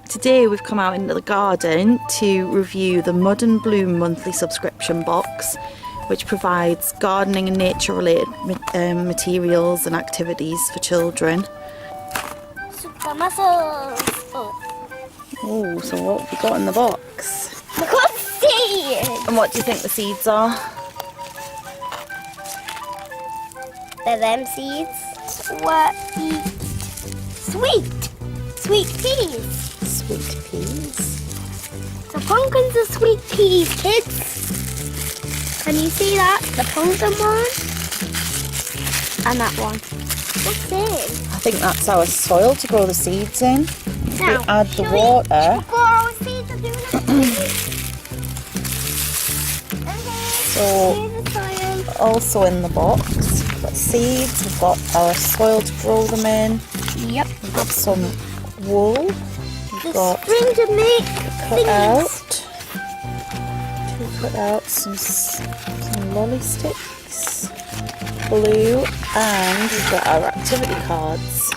Today we've come out into the garden to review the Mud and Bloom monthly subscription box, which provides gardening and nature related materials and activities for children. Super muscles! Oh, so what have we got in the box? Look what seeds! And what do you think the seeds are? They're them seeds. What? Sweet! Sweet peas! Sweet peas. The pumpkins are sweet peas, kids. Can you see that? The pumpkin one and that one. What's this? I think that's our soil to grow the seeds in. Now, we add the should water. we grow our seeds or do we not? So, Here's the soil. also in the box, we've got seeds, we've got our soil to grow them in, Yep. we've got some wool, we've got String to make cut out some lolly sticks, glue, and we've got our activity cards.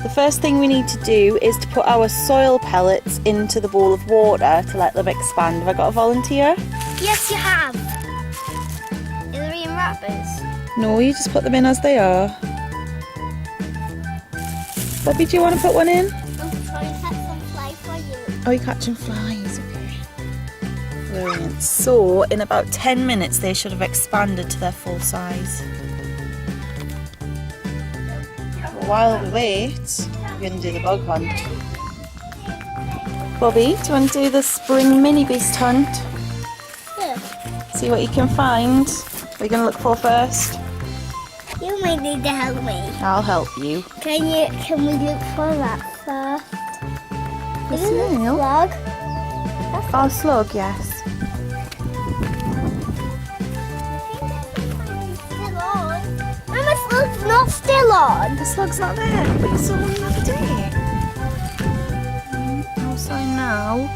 The first thing we need to do is to put our soil pellets into the bowl of water to let them expand. Have I got a volunteer? Yes, you have. Are they in wrappers? No, you just put them in as they are. Bobby, do you want to put one in? I'm trying to catch some fly for you. Oh, you're catching flies, okay. Brilliant. So, in about 10 minutes, they should have expanded to their full size. While we wait, we're going to do the bug hunt. Bobby, do you want to do the spring mini beast hunt? Yeah. See what you can find. What are you going to look for first? You might need to help me. I'll help you. Can we look for that first? The Is it a snail? slug? Oh, slug, yes. Still on. Mama, slug's not still on. The slug's not there, but you saw one the other day. Also now,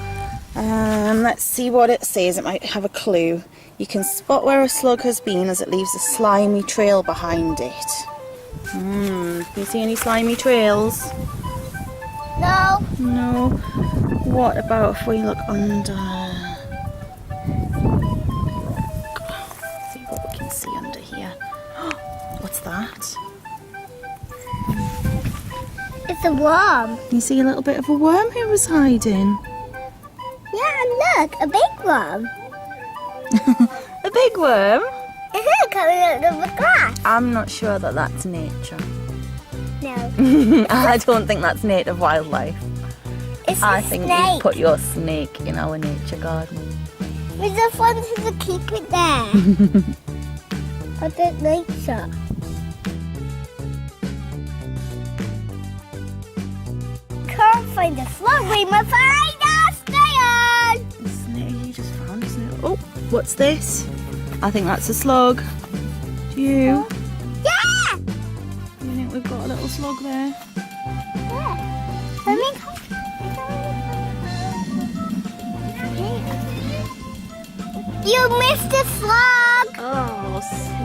let's see what it says. It might have a clue. You can spot where a slug has been as it leaves a slimy trail behind it. Can you see any slimy trails? No. No. What about if we look under? See what we can see under here. What's that? It's a worm. You see a little bit of a worm who was hiding. Yeah, and look, a big worm. A big worm? Coming out of the grass. I'm not sure that that's nature. No. I don't think that's native wildlife. It's I a think snake. you put your snake in our nature garden. We just wanted to keep it there. I don't like that. Can't find a slug. We must find a snail. Snail, you just found a snail. Oh, what's this? I think that's a slug. Do you? Yeah. You think we've got a little slug there? Let me You missed a slug. Oh, slug.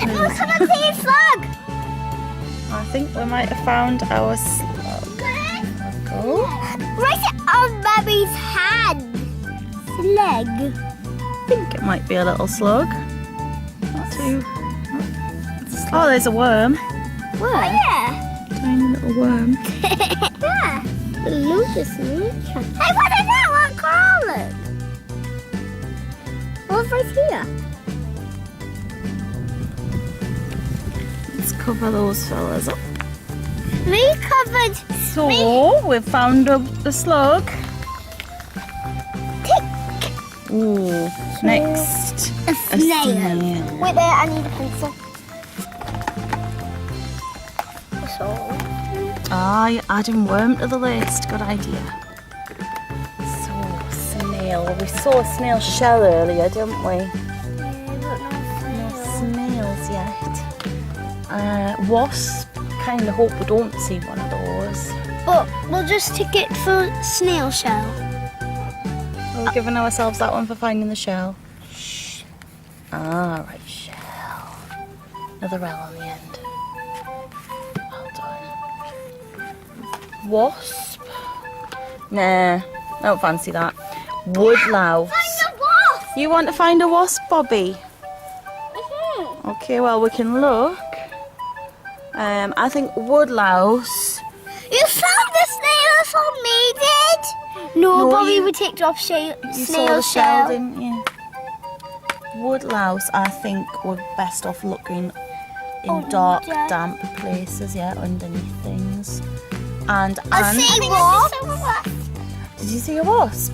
Oh, come and see a slug. I think we might have found our slug. Go. Right on Baby's hand. Leg. I think it might be a little slug. Not too. Oh, there's a worm. Where? Oh, yeah. Tiny little worm. Yeah. The Lucas nature. Hey, what is that? What colour? What's right here? Let's cover those fellas up. We covered. So, we've found the slug. Tick. Ooh, next. A snail. Wait there, I need a pencil. So. Ah, you're adding worm to the list. Good idea. So, snail. We saw a snail shell earlier, didn't we? No snails yet. Wasp. Kind of hope we don't see one of those. But we'll just tick it for snail shell. We're giving ourselves that one for finding the shell. Ah, right, shell. Another L on the end. Well done. Wasp. Nah, I don't fancy that. Woodlouse. You want to find a wasp, Bobby? Okay, well, we can look. I think woodlouse. You found the snail that's all needed? No, Bobby, we ticked off You saw snail the shell, shell. didn't you? Woodlouse, I think we're best off looking in dark, damp places, yeah, underneath things. And I ant. see wasp. Did you see a wasp?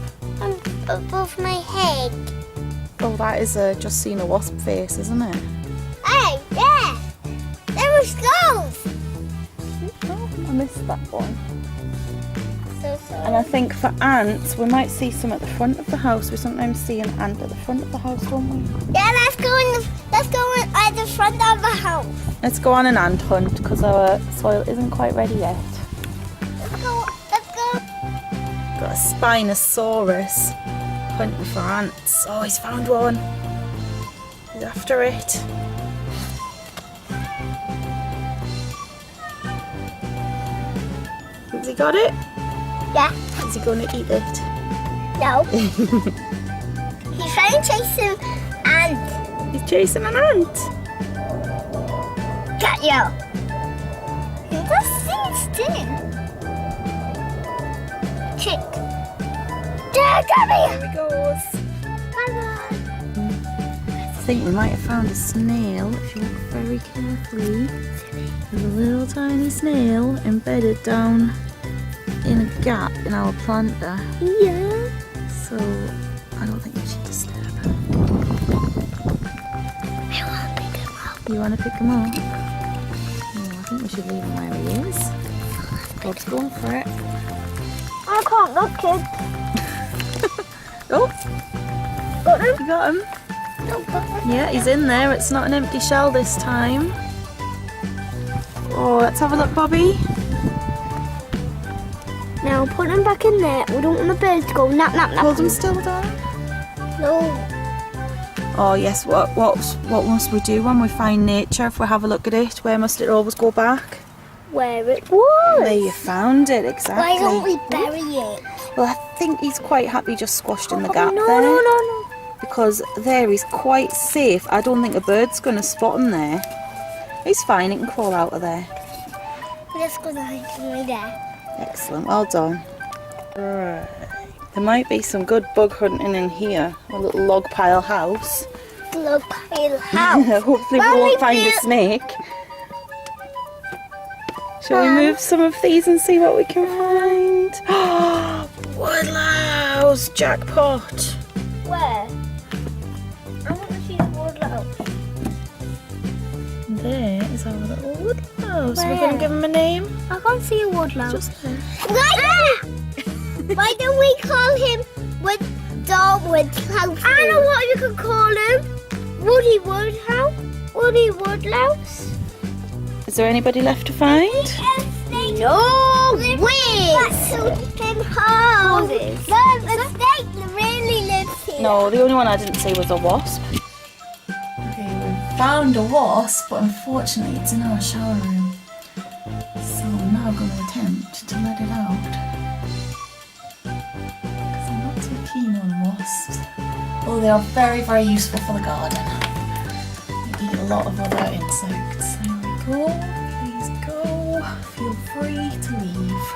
Above my head. Oh, that is just seen a wasp face, isn't it? Hey, yeah. There was those. Oh, I missed that one. So sorry. And I think for ants, we might see some at the front of the house. We sometimes see an ant at the front of the house, don't we? Yeah, let's go at the front of the house. Let's go on an ant hunt because our soil isn't quite ready yet. Let's go. Got a Spinosaurus hunting for ants. Oh, he's found one. He's after it. Has he got it? Yeah. Is he going to eat it? No. He's trying to chase him and He's chasing an ant. got you. He does things too. Kick. There, come There here. he goes. Bye-bye. I think we might have found a snail if you look very carefully. There's a little tiny snail embedded down in a gap in our planter. Yeah. So I don't think we should disturb her. I want to pick him up. You want to pick him up? No, I think we should leave him where he is. Bob's going for it. I can't look, kid. Oh, Got him? you got him. No, got him. Yeah, he's in there. It's not an empty shell this time. Oh, let's have a look, Bobby. Now put him back in there. We don't want the birds to go nap, nap, nap. Hold him still, Dad. No. Oh yes, what must we do when we find nature? If we have a look at it, where must it always go back? Where it was. There you found it, exactly. Why don't we bury it? Well, I think he's quite happy just squashed in the Oh, gap no, there. no, no, no. Because there he's quite safe. I don't think a bird's going to spot him there. He's fine, he can crawl out of there. Let's go down right there. Excellent, well done. Right. There might be some good bug hunting in here. A little log pile house. Look, pile house. Hopefully we Well, won't we find a did- snake. Shall we move some of these and see what we can find? Woodlouse! Jackpot! Where? I want to see the woodlouse. There is our little woodlouse. We're Where? going to give him a name. I can't see a woodlouse. Just there. Why don't we call him Woodlouse? I know what you could call him. Woody Woodhouse. Woody Woodlouse. Is there anybody left to find? No way! Him home. The snake really lives here. No, the only one I didn't see was a wasp. Okay, we found a wasp, but unfortunately it's in our shower room. So I'm now going to attempt to let it out. Because I'm not too keen on wasps. Well, they are very, very useful for the garden. They eat a lot of other insects. There we go. Please go. Feel free to leave.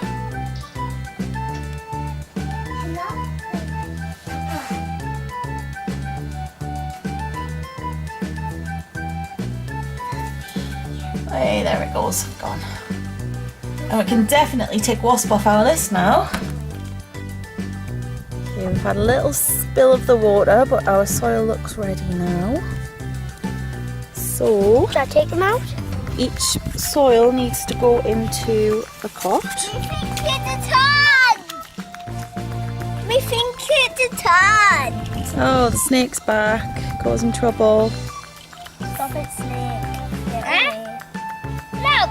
Hey, there it goes, gone. And we can definitely take wasp off our list now. Okay, we've had a little spill of the water, but our soil looks ready now. So, Should I take him out? each soil needs to go into a pot. We think it's a ton. Oh, the snake's back, causing trouble. Stop it, snake. No,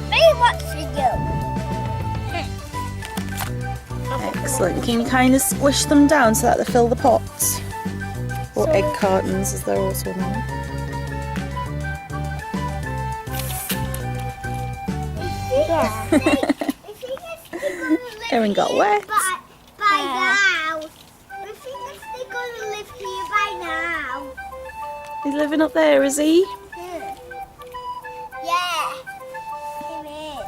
me watching you. Excellent. Can you kind of squish them down so that they fill the pots? Or So- egg cartons as they're also known. Yeah. Erin got wet. By now. I think they're going to live here by now. He's living up there, is he? Yeah. It is.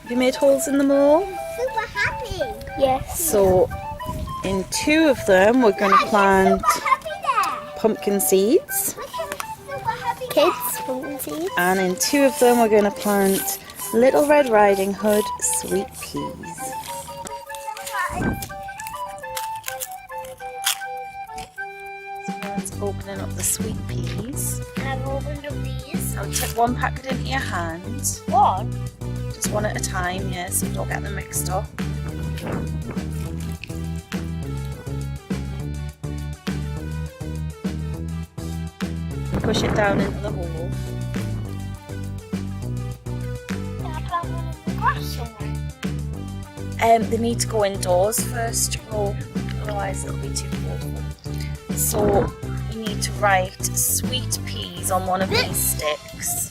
Have you made holes in them all? Super happy. Yes. So in 2 of them we're going to plant Super happy there. pumpkin seeds. Look at super happy kids. Pumpkin seeds. And in 2 of them we're going to plant Little Red Riding Hood sweet peas. So Erin's opening up the sweet peas. And I've opened up these. Now take one packet into your hand. One. Just one at a time, yeah, so don't get them mixed up. Push it down into the hole. Can I plant one in the grass somewhere? They need to go indoors first, otherwise it'll be too cold. So you need to write sweet peas on one of these sticks.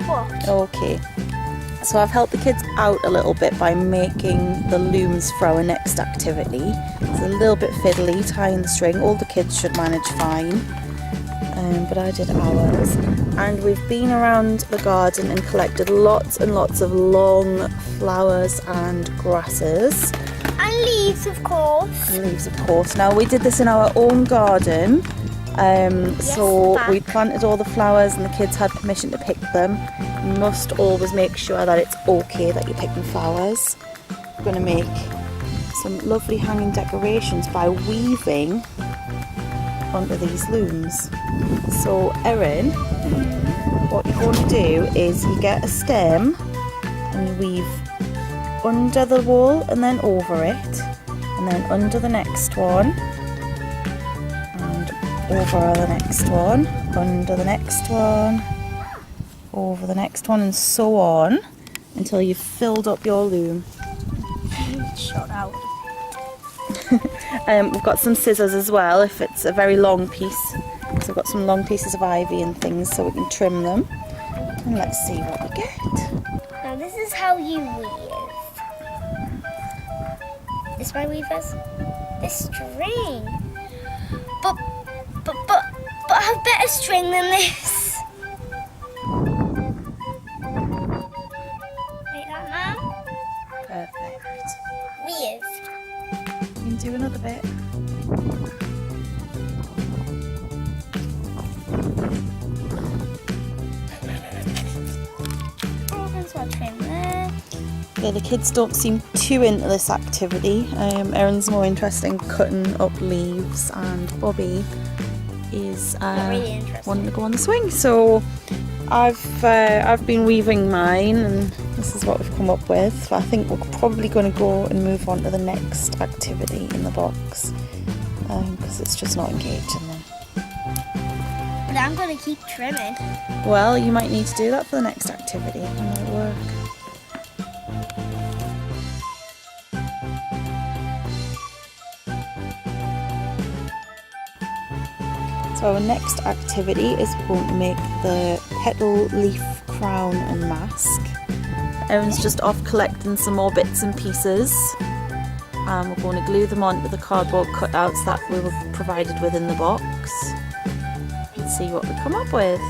What? Okay, so I've helped the kids out a little bit by making the looms for our next activity. It's a little bit fiddly tying the string. All the kids should manage fine, but I did ours. And we've been around the garden and collected lots and lots of long flowers and grasses. And leaves, of course. And leaves, of course. Now we did this in our own garden. So back. we planted all the flowers and the kids had permission to pick them. You must always make sure that it's okay that you're picking flowers. We're going to make some lovely hanging decorations by weaving onto these looms. So Erin, what you're going to do is you get a stem and you weave under the wall and then over it, and then under the next one, over the next one, under the next one, over the next one, and so on until you've filled up your loom. Shut out. We've got some scissors as well if it's a very long piece. So we've got some long pieces of ivy and things so we can trim them. And let's see what we get. Now this is how you weave. This my weavers. This string. But I have better string than this. Like that, Mum? Perfect. Weave. You can do another bit. So I'll trim there. Yeah, the kids don't seem too into this activity. Erin's more interested in cutting up leaves, and Bobby is Not really interested. wanting to go on the swing. So I've been weaving mine, and this is what we've come up with. I think we're probably going to go and move on to the next activity in the box because it's just not engaging them. But I'm going to keep trimming. Well, you might need to do that for the next activity. It might work. So our next activity is we're going to make the petal leaf crown and mask. Erin's just off collecting some more bits and pieces. And we're going to glue them onto the cardboard cutouts that we were provided with in the box. Let's see what we come up with.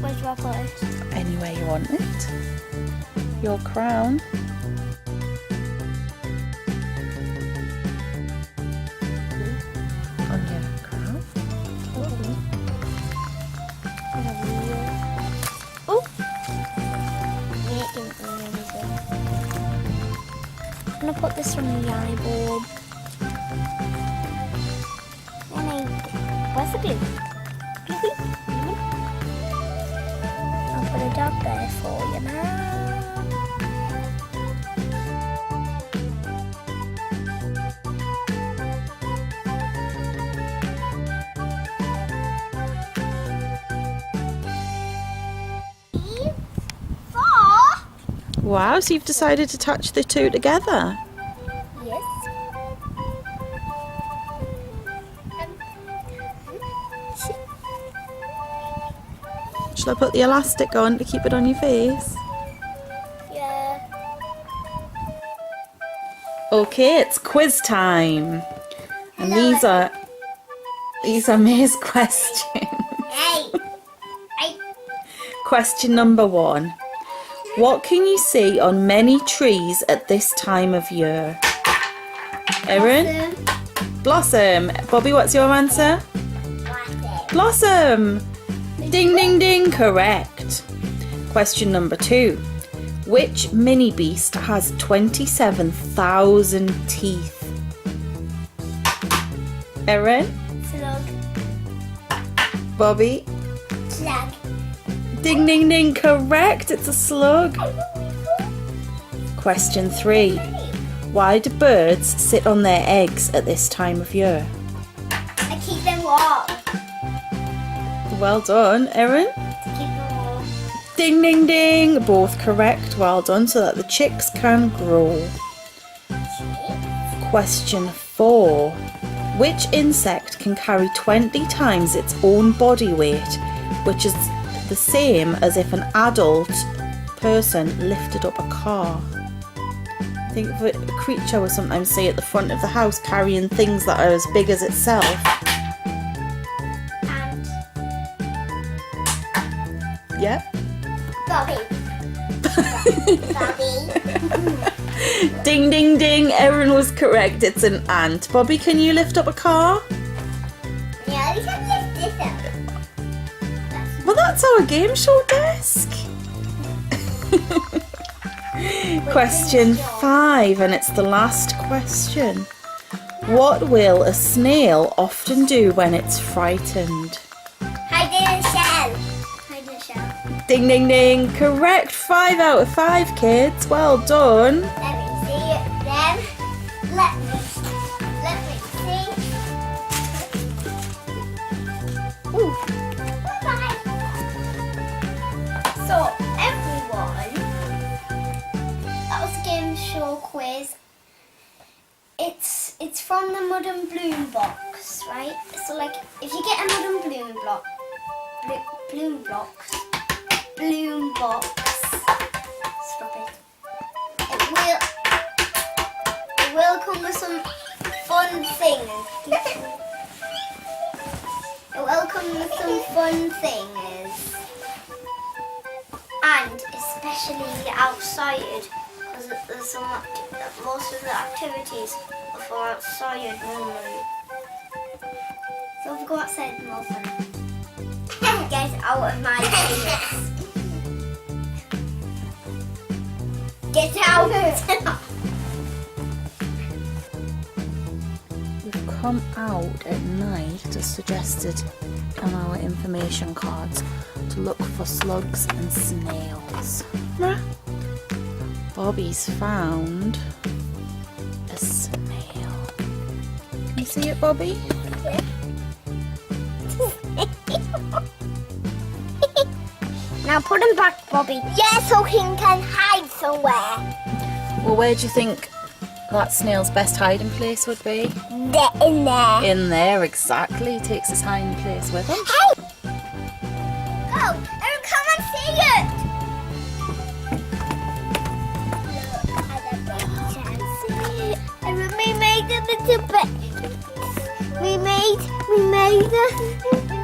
Where do I put it? Anywhere you want it. Your crown. On your crown. Oh! I'm gonna put this on the eyeball. the glue. I'll put a dot there for you now. Wow, so you've decided to attach the two together. Yes. Shall I put the elastic on to keep it on your face? Yeah. Okay, it's quiz time. And these are May's questions. Hey. Question number 1. What can you see on many trees at this time of year? Erin? Blossom. Bobby, what's your answer? Blossom. Ding, ding, ding. Correct. Question number 2. Which mini beast has 27,000 teeth? Erin? Slug. Bobby? Slug. Ding, ding, ding. Correct. It's a slug. Question 3. Why do birds sit on their eggs at this time of year? I keep them warm. Well done, Erin. To keep them warm. Ding, ding, ding. Both correct. Well done, so that the chicks can grow. Question 4. Which insect can carry 20 times its own body weight, which is the same as if an adult person lifted up a car? Think of a creature we sometimes see at the front of the house carrying things that are as big as itself. And Yep. Bobby. Bobby. Ding, ding, ding. Erin was correct. It's an ant. Bobby, can you lift up a car? Yeah, we can lift this up. Well, that's our game show desk. Question 5, and it's the last question. What will a snail often do when it's frightened? Hide in a shell. Hide in a shell. Ding, ding, ding. Correct. 5 out of 5, kids. Well done. Let me see it then. Let me see. Ooh. Bye. So, everyone, that was a game show quiz. It's from the Mud and Bloom box, right? So, like, if you get a Mud and Bloom Bloom box. Stop it. It will come with some fun things. It will come with some fun things. And especially outside, because there's most of the activities are for outside normally. So if we go outside more fun. Get out of my business. Get out! We've come out at night, as suggested on our information cards, to look for slugs and snails. Bobby's found a snail. Can you see it, Bobby? Now put him back, Bobby. Yeah, so he can hide somewhere. Well, where do you think that snail's best hiding place would be? In there. In there, exactly. He takes his hiding place with him. Hey! Go! And come and see it! Look at the picture. See it? And we made a little bit. We made a